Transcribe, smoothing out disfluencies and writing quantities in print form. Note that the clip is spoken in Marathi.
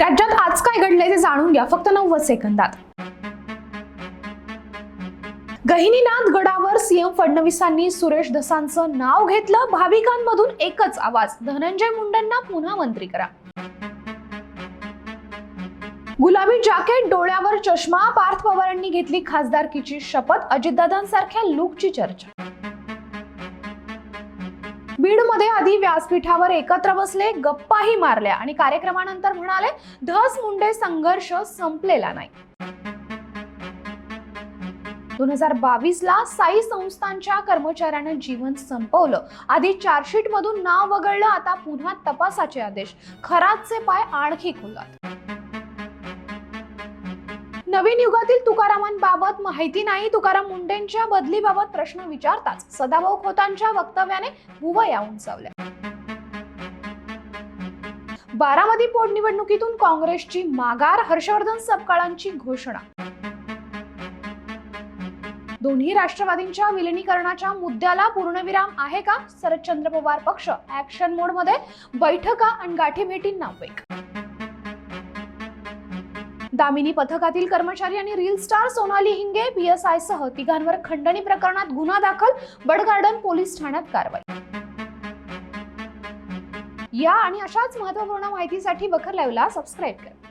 राज्यात आज काय घडलंय ते जाणून घ्या फक्त 90 सेकंदात। गहिनीनाथ गडावर सीएम फडणवीसांनी सुरेश धसांचं नाव घेतलं। भाविकांमधून एकच आवाज, धनंजय मुंडेंना पुन्हा मंत्री करा। गुलाबी जॅकेट, डोळ्यावर चष्मा, पार्थ पवारांनी घेतली खासदारकीची शपथ। अजितदादांसारख्या लुकची चर्चा। बीडमध्ये आधी व्यासपीठावर एकत्र बसले, गप्पाही मारल्या आणि कार्यक्रमानंतर म्हणाले धस मुंडे संघर्ष संपलेला नाही। 2022 ला साई संस्थांच्या कर्मचाऱ्यानं जीवन संपवलं। आधी चार्जशीट मधून नाव वगळलं, आता पुन्हा तपासाचे आदेश। खरातचे पाय आणखी खुलतात। नवीन युगातील तुकारामांबाबत माहिती नाही, तुकाराम मुंडेंच्या बदलीबाबत प्रश्न विचारताच सदाभाऊ खोतांच्या वक्तव्याने भुवया उंचावल्या। बारामती पोटनिवडणुकीतून काँग्रेसची माघार, हर्षवर्धन सपकाळांची घोषणा। दोन्ही राष्ट्रवादींच्या विलिनीकरणाच्या मुद्द्याला पूर्णविराम आहे का? शरदचंद्र पवार पक्ष ऍक्शन मोड मध्ये, बैठका आणि गाठीभेटींना वेग। दामिनी पथकातील कर्मचारी आणि reel star Sonali Hinge PSI सह तिघांवर खंडणी प्रकरणात गुन्हा दाखल, बडगार्डन पोलीस ठाण्यात कारवाई। या आणि अशाच महत्त्वपूर्ण माहितीसाठी बखर लाईव्हला सबस्क्राईब करा।